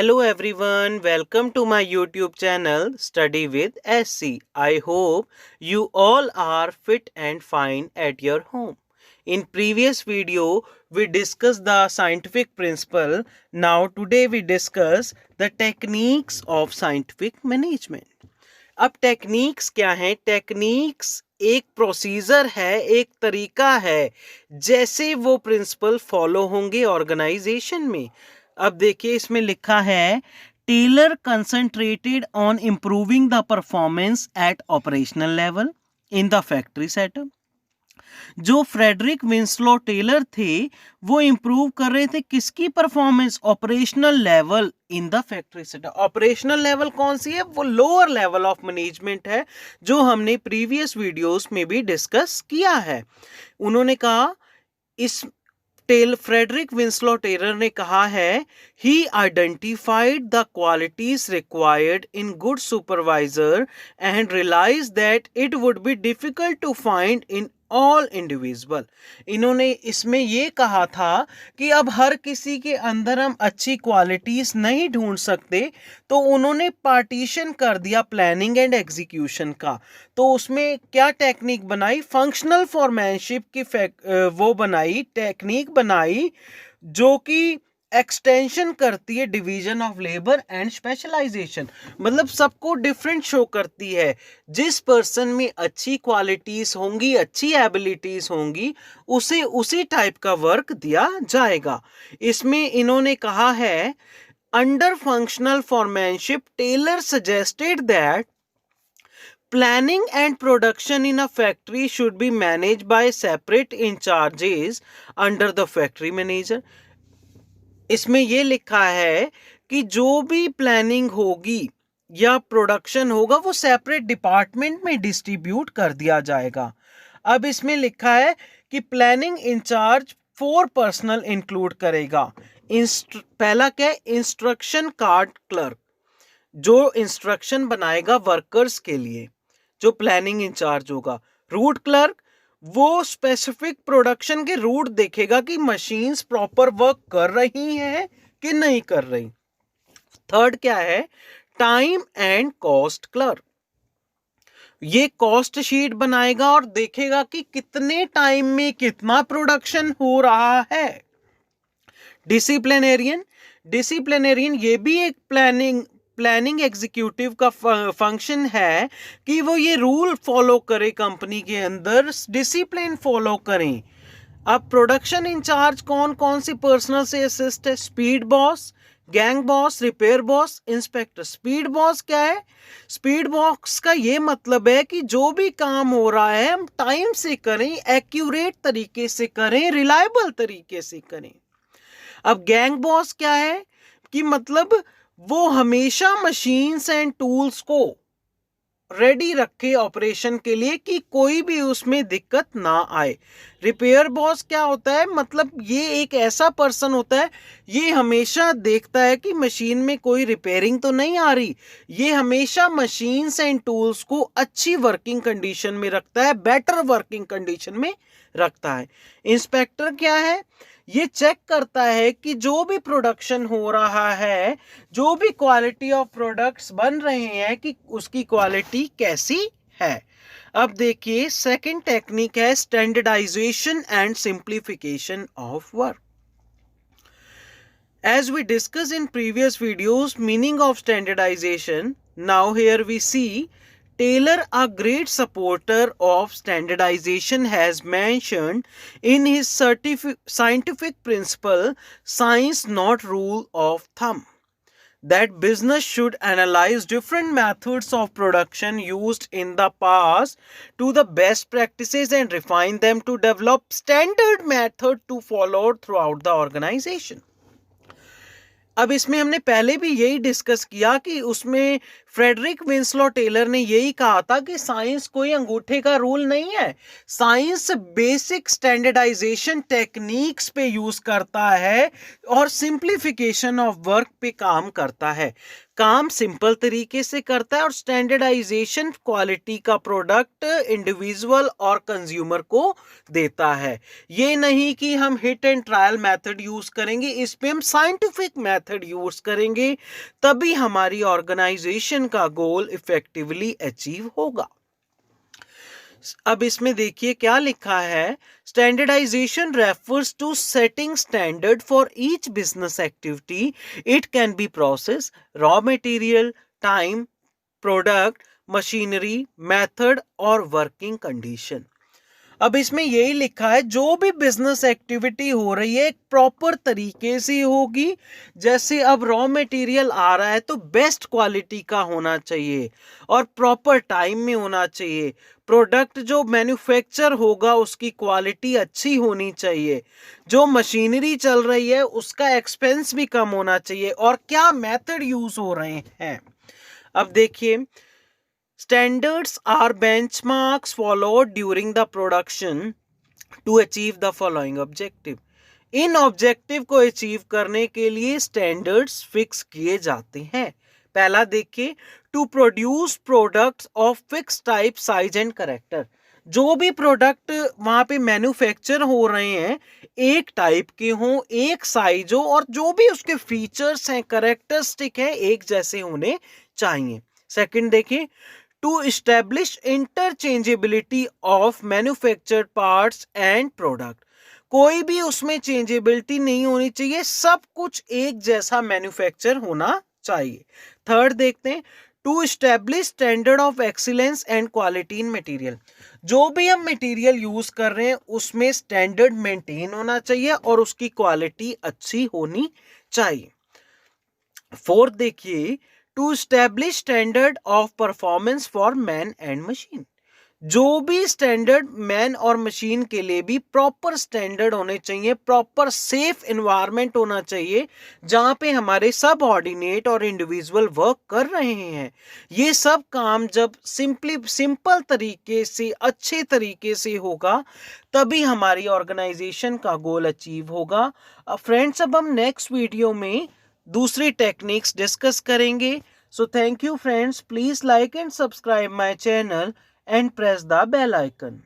Hello everyone, welcome to my YouTube channel Study with SC. I hope you all are fit and fine at your home. In previous video, we discussed the scientific principle. Now today we discuss the techniques of scientific management. अब techniques क्या हैं? Techniques एक procedure है, एक तरीका है जैसे वो प्रिंसिपल फॉलो होंगे ऑर्गेनाइजेशन में। अब देखिए इसमें लिखा है Taylor concentrated on improving the performance at operational level in the factory setup. जो फ्रेडरिक विंस्लो टेलर थे वो इंप्रूव कर रहे थे किसकी performance? Operational level in the factory setup. Operational level कौन सी है? वो लोअर लेवल ऑफ मैनेजमेंट है जो हमने प्रीवियस वीडियोस में भी डिस्कस किया है। उन्होंने कहा इस फ्रेडरिक विंस्लो टेलर ने कहा है he identified the qualities required in good supervisor and realise that it would be difficult to find in all individual. इन्होंने इसमें ये कहा था कि अब हर किसी के अंदर हम अच्छी क्वालिटीज नहीं ढूंढ सकते, तो उन्होंने पार्टीशन कर दिया प्लानिंग एंड एग्जीक्यूशन का। तो उसमें क्या टेक्निक बनाई? फंक्शनल फॉरमैनशिप की वो बनाई, टेक्निक बनाई जो कि एक्सटेंशन करती है division of labour and specialisation. मतलब सबको डिफरेंट शो करती है। जिस पर्सन में अच्छी क्वालिटीज होंगी, अच्छी एबिलिटीज होंगी, उसे उसी टाइप का वर्क दिया जाएगा। इसमें इन्होंने कहा है under functional foremanship Taylor suggested that planning and production in a factory should be managed by separate in charges under the factory manager। इसमें यह लिखा है कि जो भी प्लानिंग होगी या प्रोडक्शन होगा वो सेपरेट डिपार्टमेंट में डिस्ट्रीब्यूट कर दिया जाएगा। अब इसमें लिखा है कि प्लानिंग इंचार्ज 4 पर्सनल इंक्लूड करेगा। पहला क्या है? इंस्ट्रक्शन कार्ड क्लर्क, जो इंस्ट्रक्शन बनाएगा वर्कर्स के लिए, जो प्लानिंग इंचार्ज होगा। रूट क्लर्क, वो स्पेसिफिक प्रोडक्शन के रूट देखेगा कि मशीन्स प्रॉपर वर्क कर रही हैं कि नहीं कर रही। थर्ड क्या है? टाइम एंड कॉस्ट क्लर्क, ये कॉस्ट शीट बनाएगा और देखेगा कि कितने टाइम में कितना प्रोडक्शन हो रहा है। डिसिप्लिनेरियन, ये भी एक प्लानिंग एग्जीक्यूटिव का फंक्शन है कि वो ये रूल फॉलो करे, कंपनी के अंदर डिसिप्लिन फॉलो करें। अब प्रोडक्शन इंचार्ज कौन कौन सी पर्सनल से असिस्ट है? Speed boss, gang boss, repair boss, inspector. Speed boss क्या है? स्पीड बॉस का ये मतलब है कि जो भी काम हो रहा है हम टाइम से करें, एक्यूरेट तरीके से करें, रिलायबल तरीके से करें। अब गैंग बॉस क्या है? कि मतलब वो हमेशा मशीन्स एंड टूल्स को रेडी रखे ऑपरेशन के लिए कि कोई भी उसमें दिक्कत ना आए। रिपेयर बॉस क्या होता है? मतलब ये एक ऐसा पर्सन होता है, ये हमेशा देखता है कि मशीन में कोई रिपेयरिंग तो नहीं आ रही, ये हमेशा मशीन्स एंड टूल्स को अच्छी वर्किंग कंडीशन में रखता है, बेटर वर्किंग कंडीशन में रखता है। इंस्पेक्टर क्या है? ये चेक करता है कि जो भी प्रोडक्शन हो रहा है, जो भी क्वालिटी ऑफ प्रोडक्ट्स बन रहे हैं, कि उसकी क्वालिटी कैसी है। अब देखिए सेकंड टेक्निक है standardisation and simplification of work. As we discussed in previous videos, meaning of standardization, now here we see Taylor, a great supporter of standardization, has mentioned in his scientific principle, science not rule of thumb, that business should analyze different methods of production used in the past to the best practices and refine them to develop standard method to follow throughout the organization। अब इसमें हमने पहले भी यही discuss किया कि उसमें Frederick Winslow Taylor ने यही कहा था कि साइंस कोई अंगूठे का रूल नहीं है। साइंस बेसिक स्टैंडर्डाइजेशन टेक्निक्स पे यूज करता है और सिंप्लीफिकेशन ऑफ वर्क पे काम करता है। काम सिंपल तरीके से करता है और स्टैंडर्डाइजेशन क्वालिटी का प्रोडक्ट इंडिविजुअल और कंज्यूमर को देता है। ये नहीं कि हम hit and trial method use करेंगे, इस पे हम साइंटिफिक मेथड यूज करेंगे, तभी हमारी ऑर्गेनाइजेशन का गोल इफेक्टिवली अचीव होगा। अब इसमें देखिए क्या लिखा है, standardisation refers to setting standard for each business activity. It can be process, raw material, time, product, machinery, method और वर्किंग कंडीशन। अब इसमें यही लिखा है जो भी बिजनेस एक्टिविटी हो रही है एक प्रॉपर तरीके से होगी। जैसे अब रॉ मटेरियल आ रहा है तो बेस्ट क्वालिटी का होना चाहिए और प्रॉपर टाइम में होना चाहिए। प्रोडक्ट जो मैन्युफैक्चर होगा उसकी क्वालिटी अच्छी होनी चाहिए। जो मशीनरी चल रही है उसका एक्सपेंस भी कम होना चाहिए और क्या मेथड यूज हो रहे हैं। अब देखिए, standards are benchmarks followed during the production to achieve the following objective. In objective को अचीव करने के लिए स्टैंडर्ड्स फिक्स किए जाते हैं। पहला देखिए, to produce products of fix type, size and character. जो भी प्रोडक्ट वहां पे मैन्युफैक्चर हो रहे हैं एक टाइप के हों, एक साइज हो और जो भी उसके फीचर्स हैं, कैरेक्टरिस्टिक है, एक जैसे होने चाहिए। सेकंड देखिए, to establish interchangeability of manufactured parts and product। कोई भी उसमें चेंजेबिलिटी नहीं होनी चाहिए, सब कुछ एक जैसा मैन्युफैक्चर होना चाहिए। थर्ड देखते हैं, to establish standard of excellence and quality in material. जो भी हम मटेरियल यूज कर रहे हैं उसमें स्टैंडर्ड मेंटेन होना चाहिए और उसकी क्वालिटी अच्छी होनी चाहिए। फोर्थ देखिए, to establish standard of performance for man and machine. जो भी स्टैंडर्ड मैन और मशीन के लिए भी प्रॉपर स्टैंडर्ड होने चाहिए, प्रॉपर सेफ एनवायरनमेंट होना चाहिए जहां पे हमारे सब ऑर्डिनेट और इंडिविजुअल वर्क कर रहे हैं। ये सब काम जब सिंपल तरीके से, अच्छे तरीके से होगा तभी हमारी ऑर्गेनाइजेशन का गोल अचीव होगा। फ्रेंड्स, अब हम नेक्स्ट वीडियो में दूसरी टेक्निक्स डिस्कस करेंगे। So thank you friends, please like and subscribe my channel and press the bell icon.